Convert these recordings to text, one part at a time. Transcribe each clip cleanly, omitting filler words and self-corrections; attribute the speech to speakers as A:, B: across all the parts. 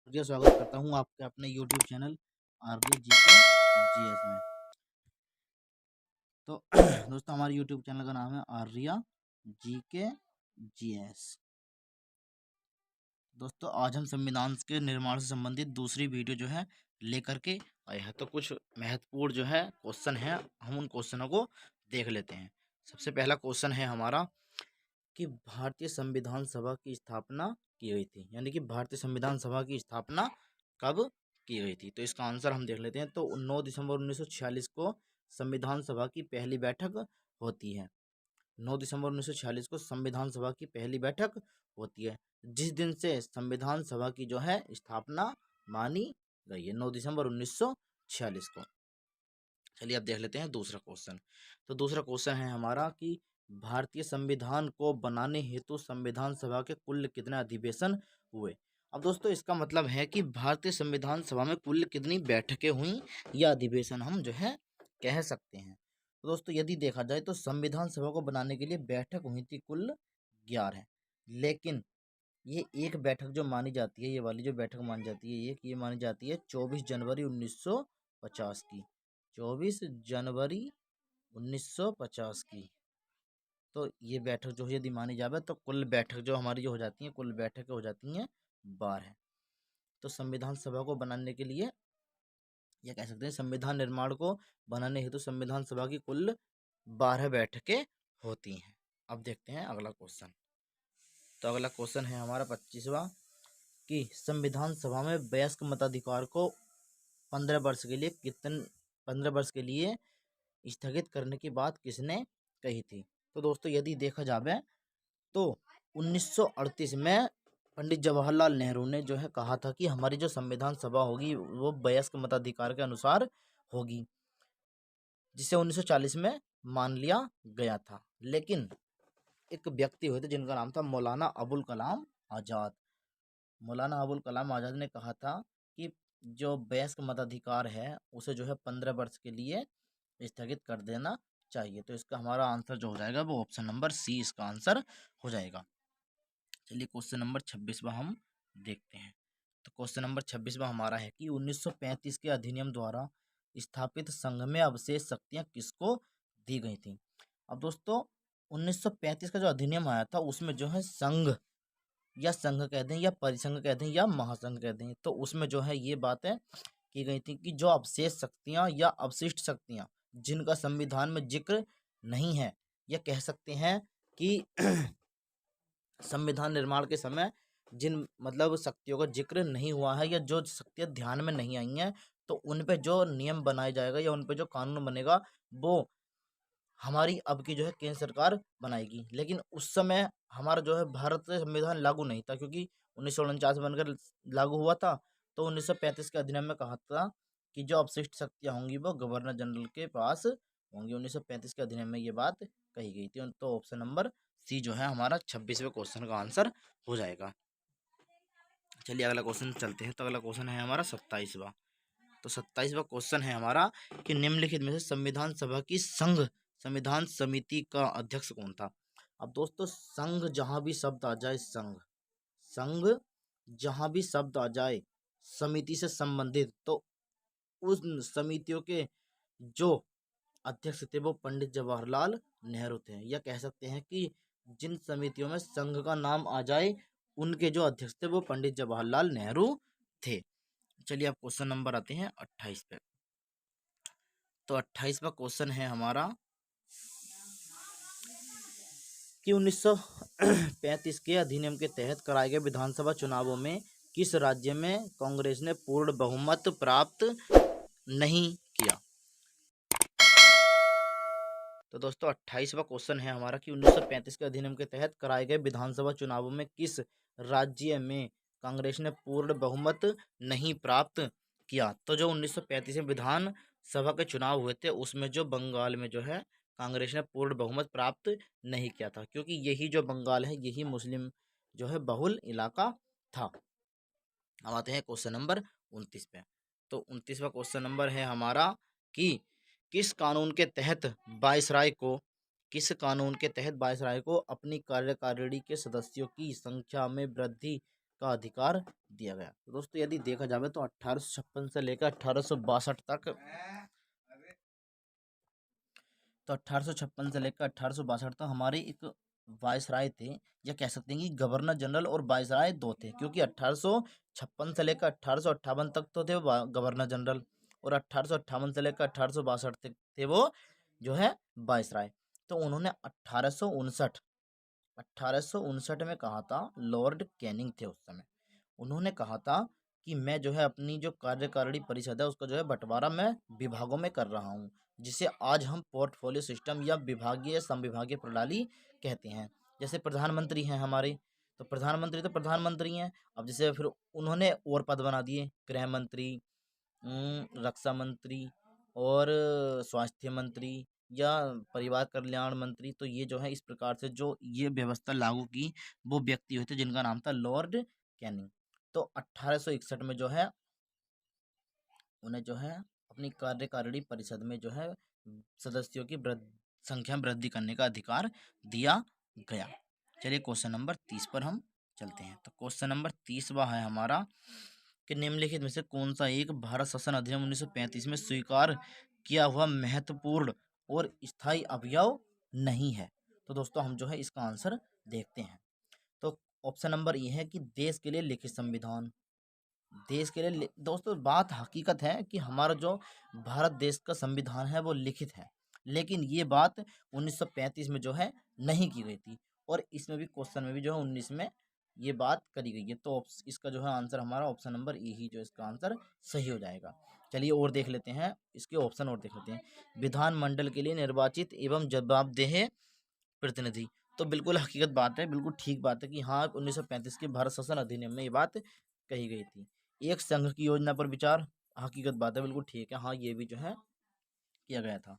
A: जी स्वागत करता हूँ आपके अपने YouTube channel RK GK GS में। तो दोस्तों हमारे यूट्यूब चैनल का नाम है आर्या जीके जीएस। दोस्तों आज हम संविधान के निर्माण से संबंधित दूसरी वीडियो जो है लेकर के आए हैं। तो कुछ महत्वपूर्ण जो है क्वेश्चन है, हम उन क्वेश्चनों को देख लेते हैं। सबसे पहला क्वेश्चन है हमारा कि भारतीय संविधान सभा की स्थापना की गई थी, यानी कि भारतीय संविधान सभा की स्थापना कब की गई थी। तो इसका आंसर हम देख लेते हैं। तो 9 दिसंबर 1946 को संविधान सभा की पहली बैठक होती है। 9 दिसंबर 1946 को संविधान सभा की पहली बैठक होती है, जिस दिन से संविधान सभा की जो है स्थापना मानी गई है, 9 दिसंबर 1946 को। चलिए अब देख लेते हैं दूसरा क्वेश्चन। तो दूसरा क्वेश्चन है हमारा कि भारतीय संविधान को बनाने हेतु संविधान सभा के कुल कितने अधिवेशन हुए। अब दोस्तों इसका मतलब है कि भारतीय संविधान सभा में कुल कितनी बैठकें हुई या अधिवेशन हम जो है कह सकते हैं। तो दोस्तों यदि देखा जाए तो संविधान सभा को बनाने के लिए बैठक हुई थी कुल 11, लेकिन ये एक बैठक जो मानी जाती है, ये वाली जो बैठक मानी जाती है ये मानी जाती है 24 जनवरी 1950 की, 24 जनवरी 1950 की। तो ये बैठक जो है यदि मानी जाए तो कुल बैठक जो हमारी जो हो जाती है, कुल बैठकें हो जाती हैं 12। तो संविधान सभा को बनाने के लिए या कह सकते हैं संविधान निर्माण को बनाने हेतु संविधान सभा की कुल 12 बैठकें होती हैं। अब देखते हैं अगला क्वेश्चन। तो अगला क्वेश्चन है हमारा 25वां कि संविधान सभा में वयस्क मताधिकार को 15 वर्ष के लिए 15 वर्ष के लिए स्थगित करने की बात किसने कही थी। तो दोस्तों यदि देखा जाए तो 1938 में पंडित जवाहरलाल नेहरू ने जो है कहा था कि हमारी जो संविधान सभा होगी वो वयस्क मताधिकार के अनुसार होगी, जिसे 1940 में मान लिया गया था। लेकिन एक व्यक्ति हुए थे जिनका नाम था मौलाना अबुल कलाम आज़ाद। मौलाना अबुल कलाम आज़ाद ने कहा था कि जो वयस्क मताधिकार है उसे जो है 15 वर्ष के लिए स्थगित कर देना चाहिए। तो इसका हमारा आंसर जो हो जाएगा वो ऑप्शन नंबर सी इसका आंसर हो जाएगा। चलिए क्वेश्चन नंबर 26वां हम देखते हैं। तो क्वेश्चन नंबर 26वां हमारा है कि 1935 के अधिनियम द्वारा स्थापित संघ में अवशेष शक्तियां किसको दी गई थी। अब दोस्तों 1935 का जो अधिनियम आया था उसमें जो है संघ या संघ कह दें या परिसंघ कह दें या महासंघ कह दें, तो उसमें जो है ये बातें की गई थी कि जो अवशेष शक्तियां या अवशिष्ट शक्तियां जिनका संविधान में जिक्र नहीं है, या कह सकते हैं कि संविधान निर्माण के समय जिन मतलब शक्तियों का जिक्र नहीं हुआ है या जो शक्तियां ध्यान में नहीं आई हैं, तो उन पे जो नियम बनाया जाएगा या उन पे जो कानून बनेगा वो हमारी अब की जो है केंद्र सरकार बनाएगी। लेकिन उस समय हमारा जो है भारत का संविधान लागू नहीं था, क्योंकि 1949 बनकर लागू हुआ था। तो 1935 के अधिनियम में कहा था कि जो अपशिष्ट शक्तियाँ होंगी वो गवर्नर जनरल के पास होंगी। 1935 के अधिनियम में ये बात कही गई थी। तो ऑप्शन नंबर सी जो है हमारा 26वें क्वेश्चन का आंसर हो जाएगा। चलिए अगला क्वेश्चन चलते हैं। तो अगला क्वेश्चन है हमारा 27वां। तो 27वां क्वेश्चन है हमारा कि निम्नलिखित में से संविधान सभा की संघ संविधान समिति का अध्यक्ष कौन था। अब दोस्तों संघ जहां भी शब्द आ जाए, संघ जहां भी शब्द आ जाए समिति से संबंधित, तो उन समितियों के जो अध्यक्ष थे वो पंडित जवाहरलाल नेहरू थे। या कह सकते हैं कि जिन समितियों में संघ का नाम आ जाए उनके जो अध्यक्ष थे वो पंडित जवाहरलाल नेहरू थे। चलिए अब क्वेश्चन नंबर आते हैं 28 पे। तो 28वां क्वेश्चन है हमारा कि 1935 के अधिनियम के तहत कराए गए विधानसभा चुनावों में किस राज्य में कांग्रेस ने पूर्ण बहुमत प्राप्त नहीं किया। तो दोस्तों 28वां क्वेश्चन है हमारा कि 1935 के अधिनियम के तहत कराए गए विधानसभा चुनावों में किस राज्य में कांग्रेस ने पूर्ण बहुमत नहीं प्राप्त किया। तो जो 1935 में विधान सभा के चुनाव हुए थे उसमें जो बंगाल में जो है कांग्रेस ने पूर्ण बहुमत प्राप्त नहीं किया था, क्योंकि यही जो बंगाल है यही मुस्लिम जो है बहुल इलाका था। अब आते हैं क्वेश्चन नंबर 29 पे। तो 29वां क्वेश्चन नंबर है हमारा कि किस कानून के तहत वायसराय को अपनी कार्यकारिणी के सदस्यों की संख्या में वृद्धि का अधिकार दिया गया। तो दोस्तों यदि देखा जाए तो 1856 से लेकर 1862 तक, तो 1856 से लेकर 1862 तक हमारे एक वायसराय थे, या कह सकते हैं कि गवर्नर जनरल और वायसराय दो थे, क्योंकि 1856 से लेकर 1858 तक तो थे गवर्नर जनरल, और 1858 से लेकर 1862 तक थे वो जो है वायसराय। तो उन्होंने 1859 में कहा था, लॉर्ड कैनिंग थे उस समय, उन्होंने कहा था कि मैं जो है अपनी जो कार्यकारिणी परिषद है उसका जो है बंटवारा मैं विभागों में कर रहा हूँ, जिसे आज हम पोर्टफोलियो सिस्टम या विभागीय संविभागीय प्रणाली कहते हैं। जैसे प्रधानमंत्री हैं हमारे, तो प्रधानमंत्री तो प्रधानमंत्री हैं। अब जैसे फिर उन्होंने और पद बना दिए, गृह मंत्री, रक्षा मंत्री, और स्वास्थ्य मंत्री, या परिवार कल्याण मंत्री। तो ये जो है इस प्रकार से जो ये व्यवस्था लागू की, वो व्यक्ति हुए थे जिनका नाम था लॉर्ड कैनिंग। तो 1861 में जो है उन्हें जो है अपनी कार्यकारिणी परिषद में जो है सदस्यों की संख्या में वृद्धि करने का अधिकार दिया गया। चलिए क्वेश्चन नंबर 30 पर हम चलते हैं। तो क्वेश्चन नंबर 30वां है हमारा कि निम्नलिखित में से कौन सा एक भारत शासन अधिनियम 1935 में स्वीकार किया हुआ महत्वपूर्ण और स्थायी अवयव नहीं है। तो दोस्तों हम जो है इसका आंसर देखते हैं। तो ऑप्शन नंबर ए है कि देश के लिए लिखित संविधान। देश के लिए दोस्तों बात हकीकत है कि हमारा जो भारत देश का संविधान है वो लिखित है, लेकिन ये बात 1935 में जो है नहीं की गई थी, और इसमें भी क्वेश्चन में भी जो है 19 में ये बात करी गई है। तो इसका जो है आंसर हमारा ऑप्शन नंबर ए ही जो इसका आंसर सही हो जाएगा। चलिए और देख लेते हैं इसके ऑप्शन, और देख लेते हैं। विधानमंडल के लिए निर्वाचित एवं जवाबदेह प्रतिनिधि। तो बिल्कुल हकीकत बात है, बिल्कुल ठीक बात है कि हाँ 1935 के भारत शासन अधिनियम में ये बात कही गई थी। एक संघ की योजना पर विचार, हकीकत बात है, बिल्कुल ठीक है, हाँ ये भी जो है किया गया था।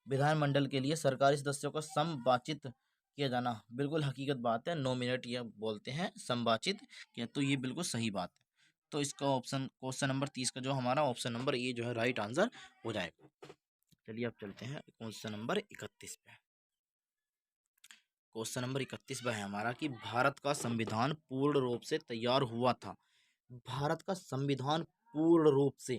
A: विधानमंडल के लिए सरकारी सदस्यों का समवाचित किया जाना, बिल्कुल हकीकत बात है, नॉमिनेट या बोलते हैं समवाचित किया, तो ये बिल्कुल सही बात है। तो इसका ऑप्शन क्वेश्चन नंबर 30 का जो हमारा ऑप्शन नंबर ए जो है राइट आंसर हो जाएगा। चलिए अब चलते हैं क्वेश्चन नंबर 31 पे। क्वेश्चन नंबर 31 है हमारा कि भारत का संविधान पूर्ण रूप से तैयार हुआ था। भारत का संविधान पूर्ण रूप से,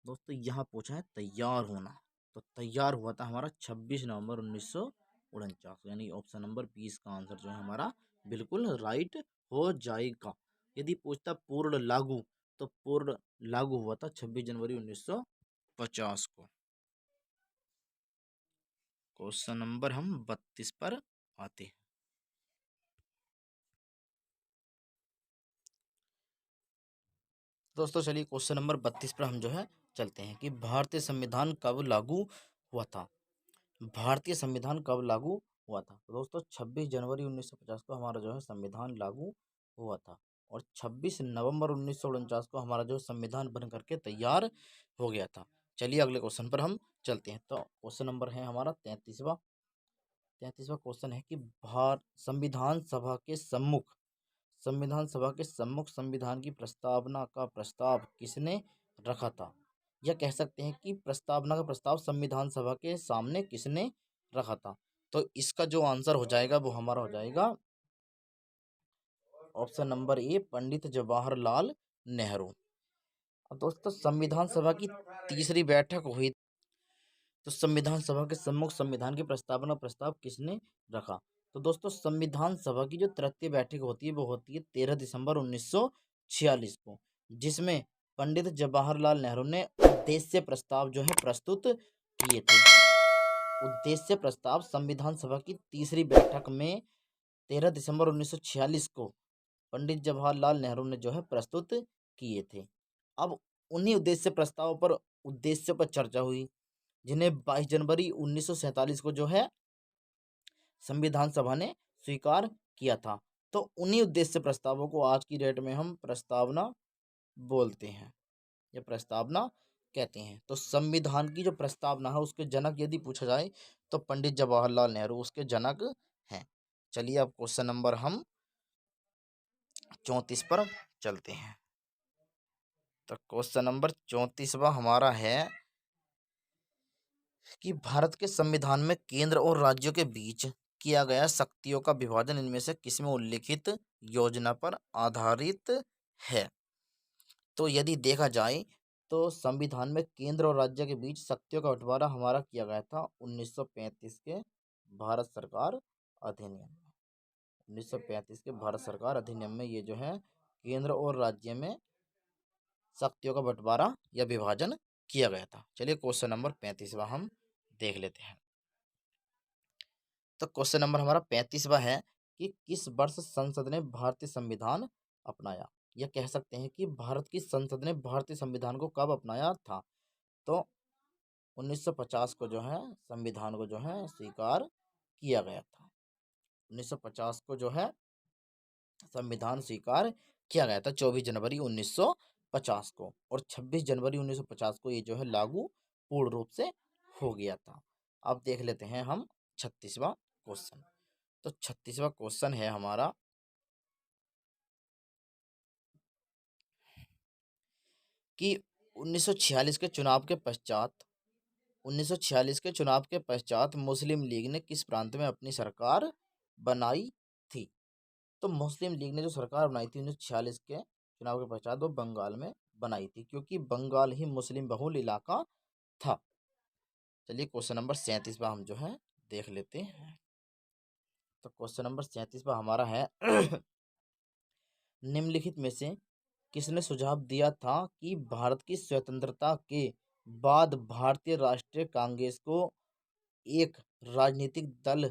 A: दोस्तों यहाँ पूछा है तैयार होना, तो तैयार हुआ था हमारा 26 नवंबर 1949, यानी ऑप्शन नंबर 20 का आंसर जो है हमारा बिल्कुल राइट हो जाएगा। यदि पूछता पूर्ण लागू, तो पूर्ण लागू हुआ था 26 जनवरी 1950 को। क्वेश्चन नंबर हम 32 पर आते हैं। दोस्तों चलिए क्वेश्चन नंबर 32 पर हम जो है चलते हैं कि भारतीय संविधान कब लागू हुआ था। भारतीय संविधान कब लागू हुआ था? तो दोस्तों 26 जनवरी 1950 को हमारा जो है संविधान लागू हुआ था, और 26 नवंबर 1949 को हमारा जो संविधान बन करके तैयार हो गया था। चलिए अगले क्वेश्चन पर हम चलते हैं। तो क्वेश्चन नंबर है हमारा 33वां क्वेश्चन है कि संविधान सभा के सम्मुख संविधान की प्रस्तावना का प्रस्ताव किसने रखा था? या कह सकते हैं कि प्रस्तावना का प्रस्ताव संविधान सभा के सामने किसने रखा था? तो इसका जो आंसर हो जाएगा वो हमारा हो जाएगा option number A, Pandit Jawaharlal Nehru. अब दोस्तों संविधान सभा की तीसरी बैठक हुई, तो संविधान सभा के सम्मुख संविधान की प्रस्तावना प्रस्ताव किसने रखा? तो दोस्तों संविधान सभा की जो तृतीय बैठक होती है वो होती है 13 दिसंबर 1946 को, जिसमें पंडित जवाहरलाल नेहरू ने उद्देश्य प्रस्ताव जो है प्रस्तुत किए थे। उद्देश्य प्रस्ताव संविधान सभा की तीसरी बैठक में 13 दिसंबर 1946 को पंडित जवाहरलाल नेहरू ने जो है प्रस्तुत किए थे। अब उन्हीं उद्देश्यों पर चर्चा हुई, जिन्हें 22 जनवरी 1947 को जो है संविधान सभा ने स्वीकार किया था। तो उन्हीं उद्देश्य प्रस्तावों को आज की डेट में हम प्रस्तावना बोलते हैं या प्रस्तावना कहते हैं। तो संविधान की जो प्रस्तावना है उसके जनक यदि पूछा जाए तो पंडित जवाहरलाल नेहरू उसके जनक हैं। चलिए अब क्वेश्चन नंबर हम 34 पर चलते हैं। तो क्वेश्चन नंबर 34वां हमारा है कि भारत के संविधान में केंद्र और राज्यों के बीच किया गया शक्तियों का विभाजन इनमें से किसमें उल्लिखित योजना पर आधारित है? तो यदि देखा जाए तो संविधान में केंद्र और राज्य के बीच शक्तियों का बंटवारा हमारा किया गया था 1935 के भारत सरकार अधिनियम में। 1935 के भारत सरकार अधिनियम में ये जो है केंद्र और राज्य में शक्तियों का बंटवारा या विभाजन किया गया था। चलिए क्वेश्चन नंबर 35वां हम देख लेते हैं। तो क्वेश्चन नंबर हमारा 35वां है कि किस वर्ष संसद ने भारतीय संविधान अपनाया, या कह सकते हैं कि भारत की संसद ने भारतीय संविधान को कब अपनाया था? तो 1950 को जो है संविधान को जो है स्वीकार किया गया था। 1950 को जो है संविधान स्वीकार किया गया था 24 जनवरी 1950 को, और 26 जनवरी 1950 को ये जो है लागू पूर्ण रूप से हो गया था। अब देख लेते हैं हम 36वां क्वेश्चन। तो 36वां क्वेश्चन है हमारा कि 1946 के चुनाव के पश्चात 1946 के चुनाव के पश्चात मुस्लिम लीग ने किस प्रांत में अपनी सरकार बनाई थी? तो मुस्लिम लीग ने जो सरकार बनाई थी 1946 के चुनाव के पश्चात वो बंगाल में बनाई थी, क्योंकि बंगाल ही मुस्लिम बहुल इलाका था। चलिए क्वेश्चन नंबर 37वां हम जो है देख लेते हैं। तो क्वेश्चन नंबर 37वां हमारा है निम्नलिखित में से किसने सुझाव दिया था कि भारत की स्वतंत्रता के बाद भारतीय राष्ट्रीय कांग्रेस को एक राजनीतिक दल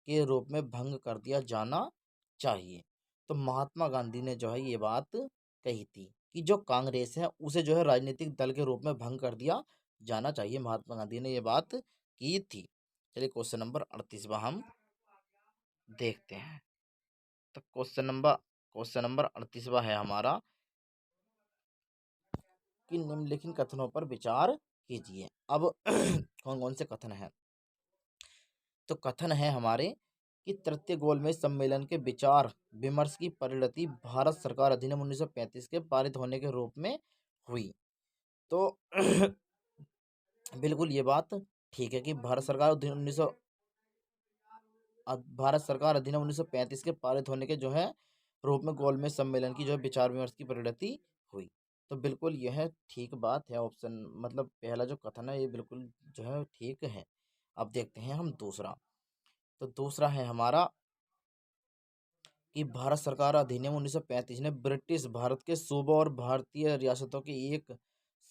A: के रूप में भंग कर दिया जाना चाहिए? तो महात्मा गांधी ने जो है ये बात कही थी कि जो कांग्रेस है उसे जो है राजनीतिक दल के रूप में भंग कर दिया जाना चाहिए। महात्मा गांधी ने ये बात की थी। चलिए क्वेश्चन नंबर 38वां हम देखते हैं। तो क्वेश्चन नंबर 38वां है हमारा कि निम्नलिखित कथनों पर विचार कीजिए। अब कौन कौन से कथन हैं? तो कथन है हमारे कि तृतीय गोलमेज सम्मेलन के विचार विमर्श की परिणति भारत सरकार अधिनियम 1935 के पारित होने के रूप में हुई। तो बिल्कुल ये बात ठीक है कि भारत सरकार अधिनियम 1935 के पारित होने के जो है रूप में गोलमेज सम्मेलन की जो है विचार विमर्श की परिणति हुई। तो बिल्कुल यह ठीक बात है। ऑप्शन मतलब पहला जो कथन है ये बिल्कुल जो है ठीक है। अब देखते हैं हम दूसरा। तो दूसरा है हमारा कि भारत सरकार अधिनियम 1935 ने ब्रिटिश भारत के सूबों और भारतीय रियासतों के एक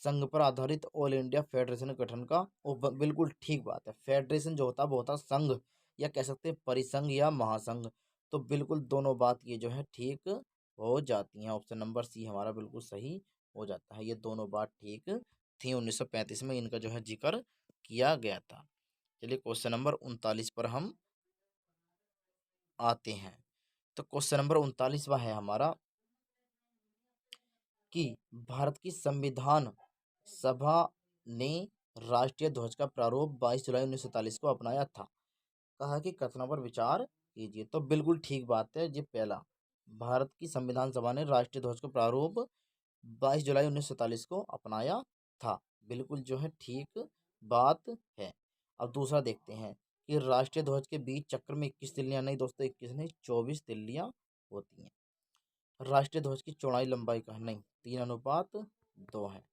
A: संघ पर आधारित ऑल इंडिया फेडरेशन के गठन का बिल्कुल ठीक बात है। फेडरेशन जो होता है वो होता है संघ, या कह सकते हैं परिसंघ या महासंघ। तो बिल्कुल दोनों बात ये जो है ठीक हो जाती हैं। ऑप्शन नंबर सी हमारा बिल्कुल सही हो जाता है। ये दोनों बात ठीक थी। 1935 में इनका जो है जिक्र किया गया था। चलिए क्वेश्चन नंबर 39 पर हम आते हैं। तो क्वेश्चन नंबर 39वां है हमारा कि भारत की संविधान सभा ने राष्ट्रीय ध्वज का प्रारूप 22 जुलाई 1947 को अपनाया था। कहा कि कथनों पर विचार कीजिए। तो बिल्कुल ठीक बात है। ये पहला, भारत की संविधान सभा ने राष्ट्रीय ध्वज का प्रारूप 22 जुलाई 1947 को अपनाया था। बिल्कुल जो है ठीक बात है। अब दूसरा देखते हैं कि राष्ट्रीय ध्वज के बीच चक्र में 21 तिल्लियां, नहीं दोस्तों 21 नहीं 24 तिल्लियां होती हैं। राष्ट्रीय ध्वज की चौड़ाई लंबाई का नहीं 3:2 है,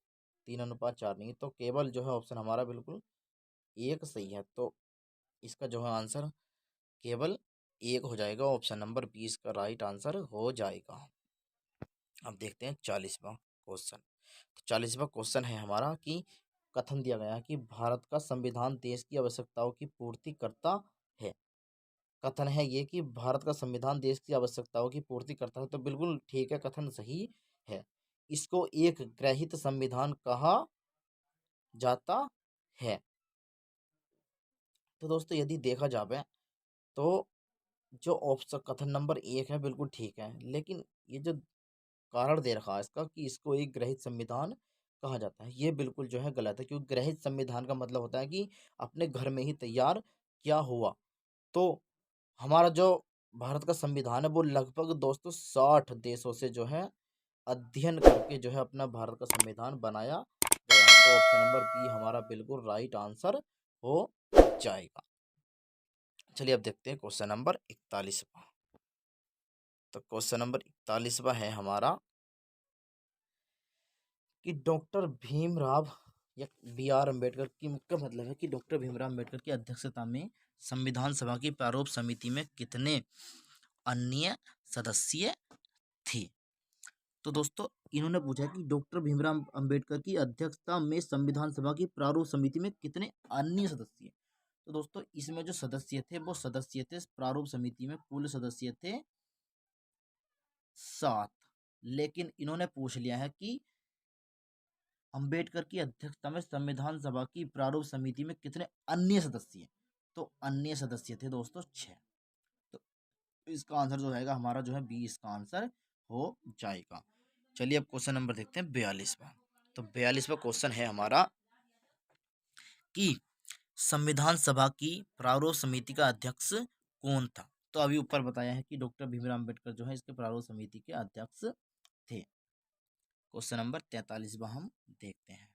A: 3:4 नहीं। तो केवल जो है ऑप्शन हमारा बिल्कुल एक सही है। तो इसका जो है आंसर केवल एक हो जाएगा। ऑप्शन नंबर 20 का राइट आंसर हो जाएगा। अब देखते हैं 40वां क्वेश्चन। तो 40वां क्वेश्चन है हमारा कि कथन दिया गया है कि भारत का संविधान देश की आवश्यकताओं की पूर्ति करता है। कथन है ये कि भारत का संविधान देश की आवश्यकताओं की पूर्ति करता है। तो बिल्कुल ठीक है, कथन सही है। इसको एक ग्रहित संविधान कहा जाता है। तो दोस्तों यदि देखा जाए तो जो ऑप्शन कथन नंबर एक है बिल्कुल ठीक है, लेकिन ये जो कारण दे रखा है इसका कि इसको एक ग्रहित संविधान कहा जाता है, ये बिल्कुल जो है गलत है। क्योंकि ग्रहित संविधान का मतलब होता है कि अपने घर में ही तैयार किया हुआ। तो हमारा जो भारत का संविधान है वो लगभग दोस्तों 60 देशों से जो है अध्ययन करके जो है अपना भारत का संविधान बनाया गया है। तो ऑप्शन नंबर बी हमारा बिल्कुल राइट आंसर हो जाएगा। चलिए अब देखते हैं क्वेश्चन नंबर 41वां। तो क्वेश्चन नंबर 41वां है हमारा कि डॉक्टर भीमराव या बी आर अम्बेडकर की का मतलब है कि डॉक्टर भीमराव अम्बेडकर की अध्यक्षता में संविधान सभा की प्रारूप समिति में कितने अन्य सदस्य थे। तो दोस्तों इन्होंने पूछा कि डॉक्टर भीमराव अंबेडकर की अध्यक्षता में संविधान सभा की प्रारूप समिति में कितने अन्य सदस्य। तो दोस्तों इसमें जो सदस्य थे वो सदस्य थे प्रारूप समिति में कुल सदस्य थे 7। लेकिन इन्होंने पूछ लिया है कि अंबेडकर की अध्यक्षता में संविधान सभा की प्रारूप समिति में कितने अन्य सदस्य हैं। तो अन्य सदस्य थे दोस्तों 6। तो इसका आंसर जो रहेगा हमारा जो है बी इसका आंसर हो जाएगा। चलिए अब क्वेश्चन नंबर देखते हैं 42वां। तो 42वां क्वेश्चन है हमारा कि संविधान सभा की प्रारूप समिति का अध्यक्ष कौन था। तो अभी ऊपर बताया है कि डॉक्टर भीमराव अंबेडकर जो है इसके प्रारूप समिति के अध्यक्ष थे। क्वेश्चन नंबर 43वां हम देखते हैं।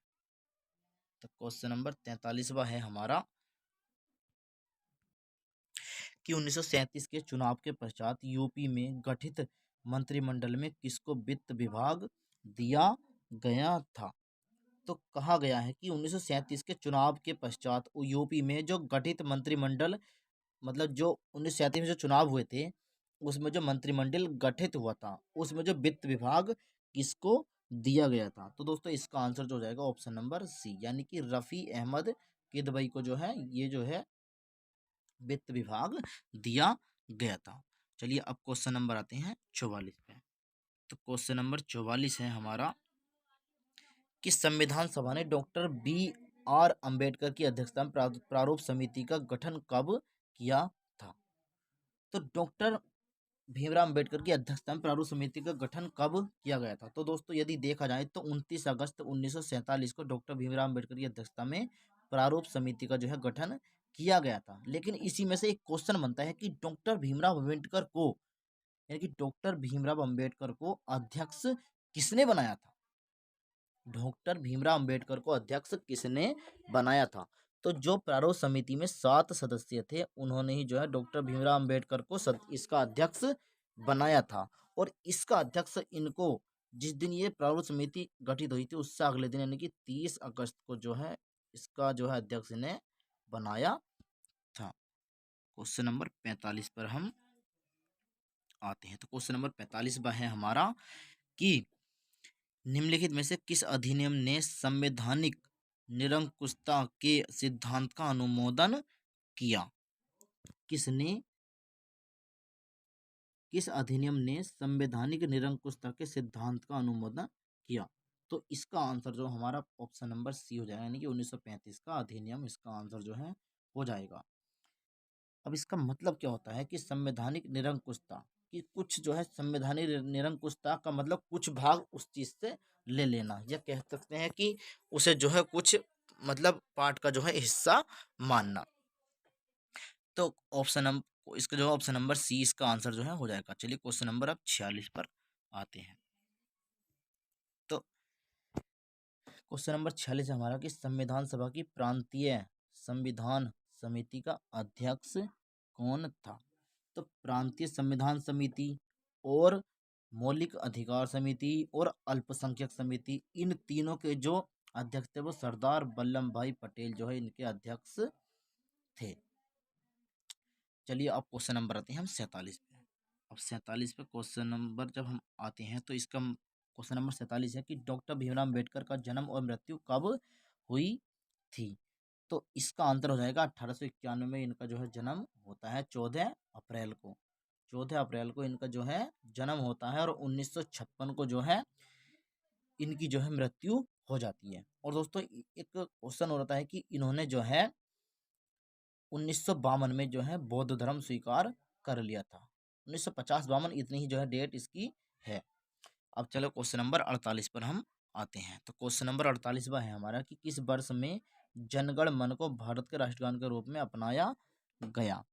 A: तो क्वेश्चन नंबर 43वां है हमारा कि 1937 के चुनाव के पश्चात यूपी में गठित मंत्रिमंडल में किसको वित्त विभाग दिया गया था। तो कहा गया है कि 1937 के चुनाव के पश्चात यूपी में जो गठित मंत्रिमंडल मतलब जो 1937 में जो चुनाव हुए थे उसमें जो मंत्रिमंडल गठित हुआ था उसमें जो वित्त विभाग किसको दिया गया था। तो दोस्तों इसका आंसर जो हो जाएगा ऑप्शन नंबर सी यानी कि रफ़ी अहमद किदवई को जो है ये जो है वित्त विभाग दिया गया था। चलिए अब क्वेश्चन नंबर आते हैं 44 पे। तो क्वेश्चन नंबर 44 है हमारा कि संविधान सभा ने डॉक्टर बी आर अंबेडकर की अध्यक्षता में प्रारूप समिति का गठन कब किया था। तो डॉक्टर भीमराव अंबेडकर की अध्यक्षता में प्रारूप समिति का गठन कब किया गया था। तो दोस्तों यदि देखा जाए तो 29 अगस्त 1947 को डॉक्टर भीमराव अंबेडकर की अध्यक्षता में प्रारूप समिति का जो है गठन किया गया था। लेकिन इसी में से एक क्वेश्चन बनता है कि डॉक्टर भीमराव अंबेडकर को यानी कि डॉक्टर भीमराव अंबेडकर को अध्यक्ष किसने बनाया था। डॉक्टर भीमराव अंबेडकर को अध्यक्ष किसने बनाया था। तो जो प्रारूप समिति में 7 सदस्य थे उन्होंने ही जो है डॉक्टर भीमराव अंबेडकर को इसका अध्यक्ष बनाया था। और इसका अध्यक्ष इनको जिस दिन ये प्रारूप समिति गठित हुई थी उससे अगले दिन यानी कि 30 अगस्त को जो है इसका जो है अध्यक्ष ने बनाया था। क्वेश्चन नंबर 45 पर हम आते हैं। तो क्वेश्चन नंबर 45 है हमारा कि निम्नलिखित में से किस अधिनियम ने संवैधानिक निरंकुशता के सिद्धांत का अनुमोदन किया। किस अधिनियम ने संवैधानिक निरंकुशता के सिद्धांत का अनुमोदन किया। तो इसका आंसर जो हमारा ऑप्शन नंबर सी हो जाएगा यानी कि 1935 का अधिनियम इसका आंसर जो है हो जाएगा। अब इसका मतलब क्या होता है कि संवैधानिक निरंकुशता कि कुछ जो है संवैधानिक निरंकुशता का मतलब कुछ भाग उस चीज से ले लेना या कह सकते हैं कि उसे जो है कुछ मतलब पार्ट का जो है हिस्सा मानना। तो ऑप्शन नंबर इसका जो ऑप्शन नंबर सी इसका आंसर जो है हो जाएगा। चलिए क्वेश्चन नंबर अब 46 पर आते हैं। तो क्वेश्चन नंबर 46 हमारा कि संविधान सभा की प्रांतीय संविधान समिति का अध्यक्ष कौन था। तो प्रांतीय संविधान समिति और मौलिक अधिकार समिति और अल्पसंख्यक समिति इन तीनों के जो अध्यक्ष थे वो सरदार वल्लभ भाई पटेल जो है इनके अध्यक्ष थे। चलिए अब क्वेश्चन नंबर आते हैं हम 47 पे। अब 47 पे क्वेश्चन नंबर जब हम आते हैं तो इसका क्वेश्चन नंबर 47 है कि डॉक्टर भीमराव अम्बेडकर का जन्म और मृत्यु कब हुई थी। तो इसका आंसर हो जाएगा 1891 में इनका जो है जन्म होता है 14 अप्रैल को। 14 अप्रैल को इनका जो है जन्म होता है और 1956 को जो है इनकी जो है मृत्यु हो जाती है। और दोस्तों एक क्वेश्चन हो रहा है कि इन्होंने जो है 1952 में जो है बौद्ध धर्म स्वीकार कर लिया था। 1950-52 इतनी ही जो है डेट इसकी है। अब चलो क्वेश्चन नंबर 48 पर हम आते हैं। तो क्वेश्चन नंबर 48वां है हमारा कि किस वर्ष में जनगण मन को भारत के राष्ट्रगान के रूप में अपनाया गया।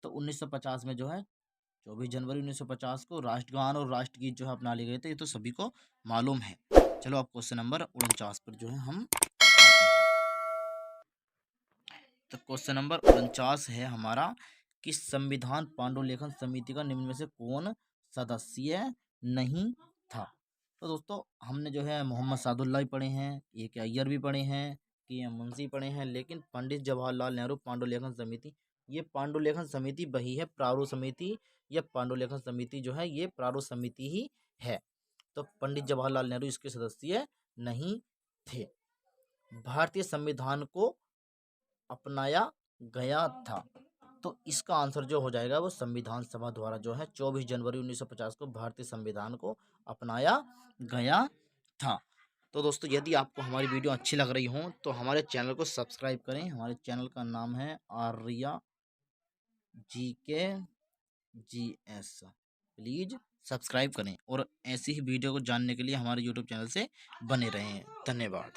A: तो 1950 में जो है 24 जनवरी 1950 को राष्ट्रगान और राष्ट्रगीत जो है अपना लिए गए थे। ये तो सभी को मालूम है। चलो अब क्वेश्चन नंबर 49 पर जो है हम आते हैं। तो क्वेश्चन नंबर 49 है हमारा कि संविधान पांडुलेखन समिति का निम्न में से कौन सदस्य नहीं था। तो दोस्तों हमने जो है मोहम्मद सादुल्ला भी पढ़े हैं, ए.के. अय्यर भी पढ़े हैं, के.एम. मुंशी पढ़े हैं, लेकिन पंडित जवाहरलाल नेहरू पांडुलेखन समिति, ये पांडुलेखन समिति वही है, प्रारूप समिति या पांडुलेखन समिति जो है ये प्रारूप समिति ही है। तो पंडित जवाहरलाल नेहरू इसके सदस्य नहीं थे। भारतीय संविधान को अपनाया गया था, तो इसका आंसर जो हो जाएगा वो संविधान सभा द्वारा जो है 24 जनवरी 1950 को भारतीय संविधान को अपनाया गया था। तो दोस्तों यदि आपको हमारी वीडियो अच्छी लग रही हो तो हमारे चैनल को सब्सक्राइब करें। हमारे चैनल का नाम है Arya GK GS। Please subscribe करें और ऐसी ही वीडियो को जानने के लिए हमारे यूट्यूब चैनल से बने रहें। धन्यवाद।